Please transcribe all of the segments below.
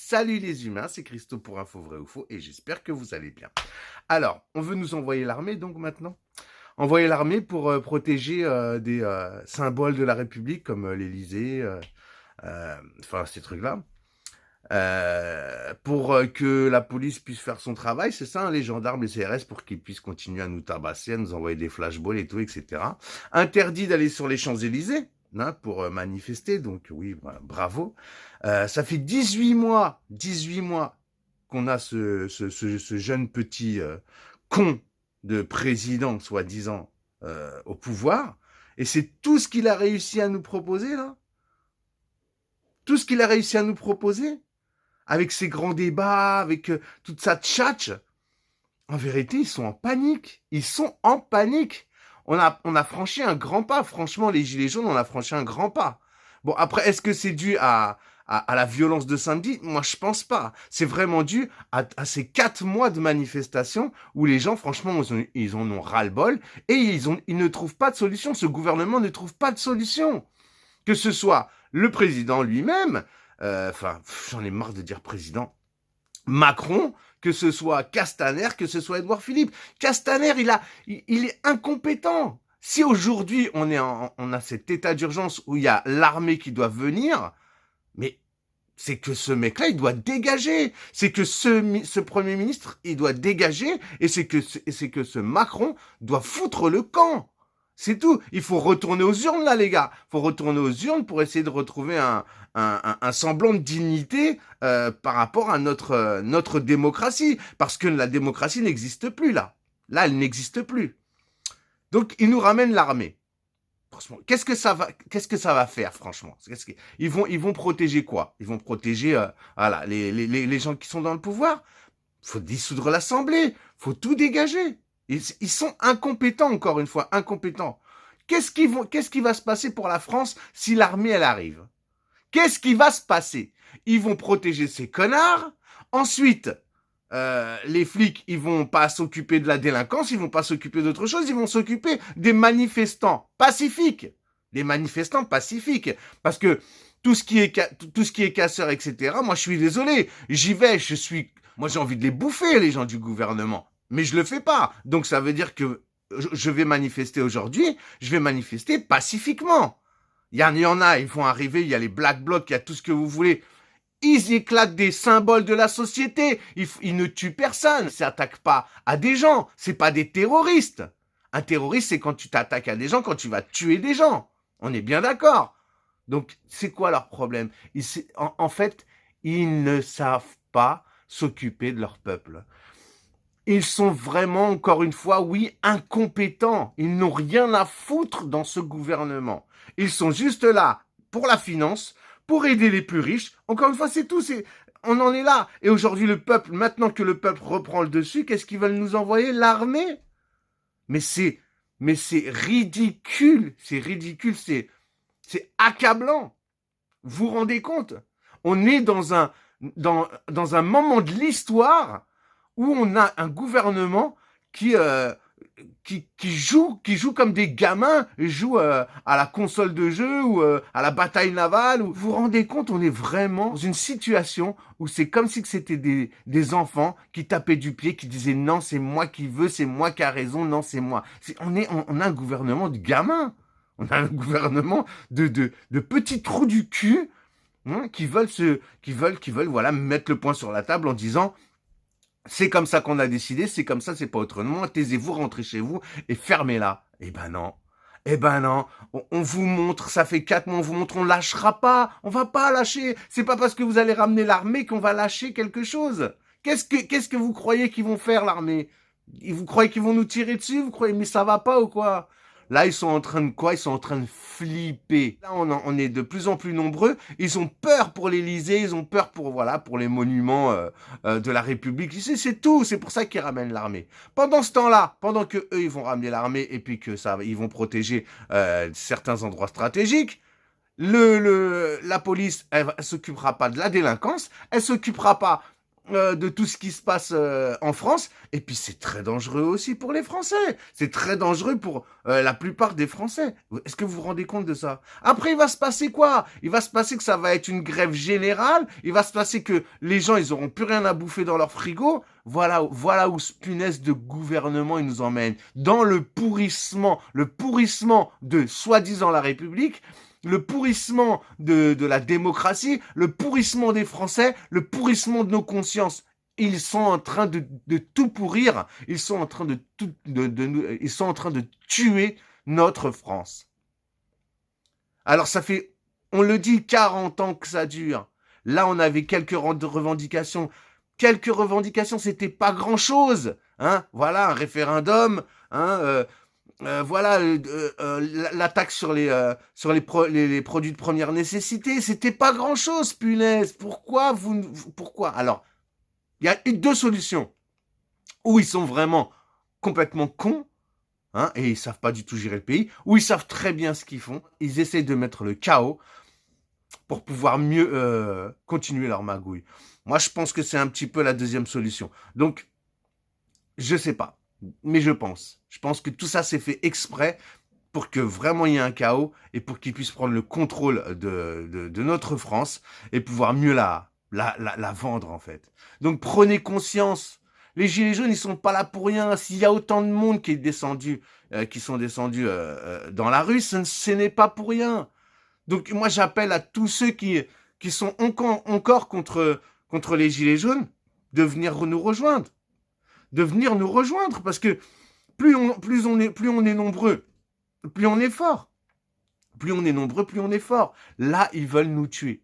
Salut les humains, c'est Christo pour Info Vrai ou Faux et j'espère que vous allez bien. Alors, on veut nous envoyer l'armée donc maintenant. Envoyer l'armée pour protéger des symboles de la République comme l'Élysée, enfin ces trucs-là. Pour que la police puisse faire son travail, c'est ça, hein, les gendarmes, les CRS, pour qu'ils puissent continuer à nous tabasser, à nous envoyer des flashballs et tout, etc. Interdit d'aller sur les Champs-Élysées, hein, pour manifester, donc oui, bah, bravo. Ça fait 18 mois qu'on a ce jeune petit con de président, soi-disant, au pouvoir, et c'est tout ce qu'il a réussi à nous proposer, là. Tout ce qu'il a réussi à nous proposer avec ces grands débats, avec toute sa tchatche, en vérité, ils sont en panique. Ils sont en panique. On a franchi un grand pas. Franchement, les Gilets jaunes, on a franchi un grand pas. Bon, après, est-ce que c'est dû à la violence de samedi? Moi, je pense pas. C'est vraiment dû à ces 4 mois de manifestation où les gens, franchement, ils en ont ras-le-bol et ils ne trouvent pas de solution. Ce gouvernement ne trouve pas de solution. Que ce soit le président lui-même, enfin, j'en ai marre de dire président, Macron, que ce soit Castaner, que ce soit Édouard Philippe. Castaner, il est incompétent. Si aujourd'hui on a cet état d'urgence où il y a l'armée qui doit venir, mais c'est que ce mec-là, il doit dégager. C'est que ce Premier ministre, il doit dégager, et c'est que ce Macron doit foutre le camp. C'est tout. Il faut retourner aux urnes, là, les gars. Il faut retourner aux urnes pour essayer de retrouver un semblant de dignité par rapport à notre démocratie. Parce que la démocratie n'existe plus, là. Là, elle n'existe plus. Donc, ils nous ramènent l'armée. Franchement, qu'est-ce que ça va faire, franchement? Ils vont protéger quoi? Ils vont protéger voilà, les gens qui sont dans le pouvoir. Faut dissoudre l'Assemblée. Faut tout dégager. Ils sont incompétents, encore une fois, incompétents. Qu'est-ce qui va se passer pour la France si l'armée, elle arrive? Qu'est-ce qui va se passer? Ils vont protéger ces connards. Ensuite, les flics, ils vont pas s'occuper de la délinquance, ils vont pas s'occuper d'autre chose, ils vont s'occuper des manifestants pacifiques. Les manifestants pacifiques. Parce que tout ce qui est casseur, etc., moi, je suis désolé. J'y vais, moi, j'ai envie de les bouffer, les gens du gouvernement. Mais je le fais pas. Donc, ça veut dire que je vais manifester aujourd'hui, je vais manifester pacifiquement. Il y en a, ils vont arriver, il y a les Black Blocs, il y a tout ce que vous voulez. Ils éclatent des symboles de la société. Ils ne tuent personne. Ils s'attaquent pas à des gens. C'est pas des terroristes. Un terroriste, c'est quand tu t'attaques à des gens, quand tu vas tuer des gens. On est bien d'accord. Donc, c'est quoi leur problème? En fait, ils ne savent pas s'occuper de leur peuple. Ils sont vraiment, encore une fois, oui, incompétents. Ils n'ont rien à foutre dans ce gouvernement. Ils sont juste là pour la finance, pour aider les plus riches. Encore une fois, c'est tout. On en est là. Et aujourd'hui, le peuple, maintenant que le peuple reprend le dessus, qu'est-ce qu'ils veulent nous envoyer? L'armée? Mais c'est ridicule. C'est ridicule. C'est accablant. Vous vous rendez compte? On est dans un moment de l'histoire où on a un gouvernement qui joue comme des gamins, joue à la console de jeu ou à la bataille navale. Vous vous rendez compte, on est vraiment dans une situation où c'est comme si c'était des enfants qui tapaient du pied, qui disaient non, c'est moi qui veux, c'est moi qui a raison, non, c'est moi. On a un gouvernement de gamins. On a un gouvernement de petits trous du cul, hein, qui veulent voilà, mettre le poing sur la table en disant c'est comme ça qu'on a décidé, c'est comme ça, c'est pas autrement. Taisez-vous, rentrez chez vous et fermez-la. Eh ben non. Eh ben non. On vous montre, ça fait 4 mois, on vous montre, on lâchera pas. On va pas lâcher. C'est pas parce que vous allez ramener l'armée qu'on va lâcher quelque chose. Qu'est-ce que vous croyez qu'ils vont faire, l'armée? Vous croyez qu'ils vont nous tirer dessus? Vous croyez, mais ça va pas ou quoi? Là, ils sont en train de quoi? Ils sont en train de flipper. Là, on est de plus en plus nombreux. Ils ont peur pour l'Élysée. Ils ont peur pour les monuments de la République. C'est tout. C'est pour ça qu'ils ramènent l'armée. Pendant ce temps-là, pendant que eux, ils vont ramener l'armée et puis que ils vont protéger certains endroits stratégiques, la police, elle s'occupera pas de la délinquance. Elle s'occupera pas de tout ce qui se passe en France. Et puis c'est très dangereux aussi pour les Français. C'est très dangereux pour la plupart des Français. Est-ce que vous vous rendez compte de ça? Après, il va se passer quoi? Il va se passer que ça va être une grève générale. Il va se passer que les gens, ils auront plus rien à bouffer dans leur frigo. Voilà où ce punaise de gouvernement il nous emmène. Dans le pourrissement de soi-disant la République, le pourrissement de la démocratie, le pourrissement des Français, le pourrissement de nos consciences. Ils sont en train de tout pourrir. Ils sont en train ils sont en train de tuer notre France. Alors ça fait, on le dit, 40 ans que ça dure. Là, on avait quelques revendications. Quelques revendications, c'était pas grand-chose. Hein, voilà, un référendum, hein, voilà, la taxe sur les produits de première nécessité, c'était pas grand-chose, punaise. Pourquoi? Alors, il y a deux solutions. Ou ils sont vraiment complètement cons, hein, et ils savent pas du tout gérer le pays, ou ils savent très bien ce qu'ils font. Ils essayent de mettre le chaos pour pouvoir mieux continuer leur magouille. Moi, je pense que c'est un petit peu la deuxième solution. Donc, je sais pas, mais je pense. Je pense que tout ça s'est fait exprès pour que vraiment il y ait un chaos et pour qu'ils puissent prendre le contrôle de notre France et pouvoir mieux la vendre, en fait. Donc, prenez conscience. Les Gilets jaunes, ils sont pas là pour rien. S'il y a autant de monde qui sont descendus dans la rue, ce n'est pas pour rien. Donc, moi, j'appelle à tous ceux qui sont encore contre les Gilets jaunes de venir nous rejoindre. Parce que plus on est nombreux, plus on est fort. Plus on est nombreux, plus on est fort. Là, ils veulent nous tuer.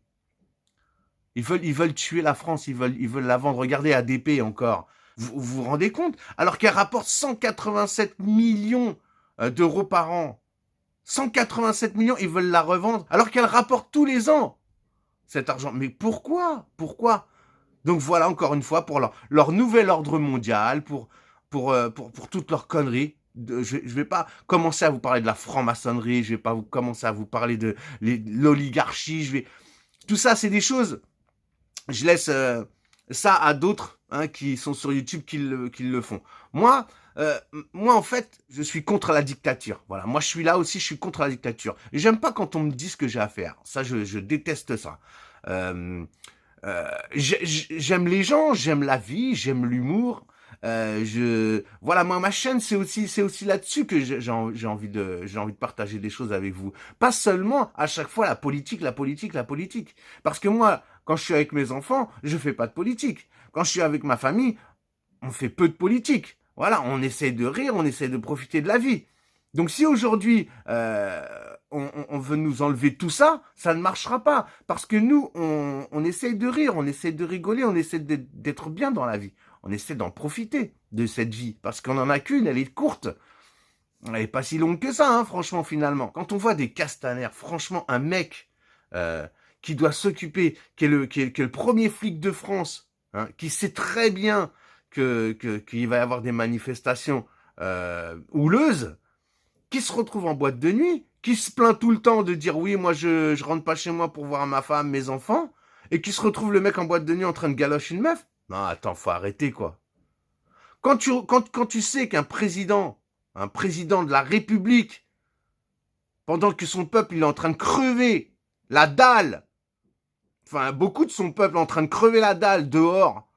Ils veulent tuer la France, ils veulent la vendre. Regardez ADP encore. Vous vous rendez compte? Alors qu'elle rapporte 187 millions d'euros par an. 187 millions, ils veulent la revendre. Alors qu'elle rapporte tous les ans cet argent. Mais pourquoi? Donc voilà, encore une fois, pour leur nouvel ordre mondial, pour toutes leurs conneries. Je vais pas commencer à vous parler de la franc-maçonnerie, je vais pas commencer à vous parler de l'oligarchie, tout ça, c'est des choses. Je laisse ça à d'autres qui sont sur YouTube qui le font. Moi, en fait, je suis contre la dictature. Voilà, moi, je suis là aussi, je suis contre la dictature. J'aime pas quand on me dit ce que j'ai à faire. Ça, je déteste ça. J'aime les gens, j'aime la vie, j'aime l'humour. Voilà, moi, ma chaîne, c'est aussi là-dessus que j'ai envie de partager des choses avec vous. Pas seulement à chaque fois la politique. Parce que moi, quand je suis avec mes enfants, je fais pas de politique. Quand je suis avec ma famille, on fait peu de politique. Voilà, on essaie de rire, on essaie de profiter de la vie. Donc si aujourd'hui on veut nous enlever tout ça, ça ne marchera pas. Parce que nous, on essaie de rire, on essaie de rigoler, on essaie d'être bien dans la vie. On essaie d'en profiter de cette vie. Parce qu'on en a qu'une, elle est courte. Elle n'est pas si longue que ça, hein, franchement, finalement. Quand on voit des Castaner, franchement, un mec qui doit s'occuper, qui est le premier flic de France, hein, qui sait très bien qu'il va y avoir des manifestations houleuses, qui se retrouve en boîte de nuit, qui se plaint tout le temps de dire oui, moi je rentre pas chez moi pour voir ma femme, mes enfants, et qui se retrouve le mec en boîte de nuit en train de galocher une meuf. Non, attends, faut arrêter, quoi. Quand tu sais qu'un président de la République, pendant que son peuple il est en train de crever la dalle, enfin beaucoup de son peuple est en train de crever la dalle dehors,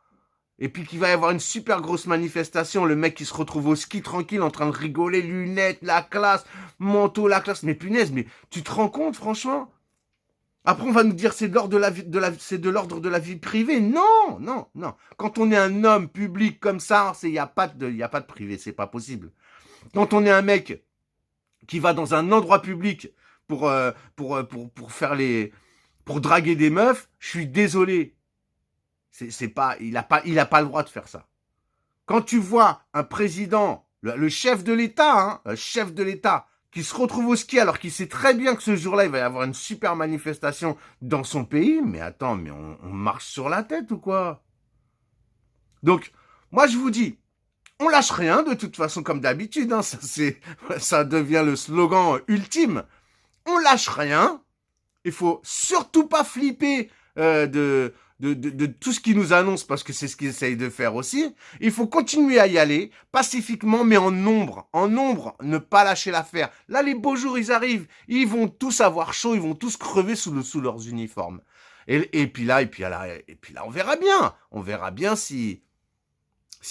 et puis qu'il va y avoir une super grosse manifestation, le mec qui se retrouve au ski tranquille en train de rigoler, lunettes, la classe, manteau, la classe, mais punaise, mais tu te rends compte, franchement? Après, on va nous dire c'est de l'ordre de la vie privée. Non. Quand on est un homme public comme ça, il y a pas de privé, c'est pas possible. Quand on est un mec qui va dans un endroit public pour draguer des meufs, je suis désolé. Il a pas le droit de faire ça. Quand tu vois un président, le chef de l'État, qui se retrouve au ski alors qu'il sait très bien que ce jour-là, il va y avoir une super manifestation dans son pays, mais attends, mais on marche sur la tête ou quoi? Donc, moi je vous dis, on lâche rien de toute façon comme d'habitude, hein, ça devient le slogan ultime. On lâche rien. Il faut surtout pas flipper de tout ce qu'ils nous annoncent, parce que c'est ce qu'ils essayent de faire aussi. Il faut continuer à y aller, pacifiquement, mais en nombre. En nombre, ne pas lâcher l'affaire. Là, les beaux jours, ils arrivent. Ils vont tous avoir chaud, ils vont tous crever sous leurs uniformes. Et puis là, on verra bien. On verra bien s'ils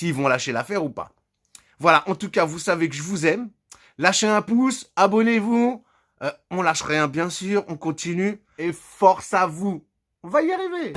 vont lâcher l'affaire ou pas. Voilà, en tout cas, vous savez que je vous aime. Lâchez un pouce, abonnez-vous. On lâche rien, bien sûr, on continue. Et force à vous. On va y arriver.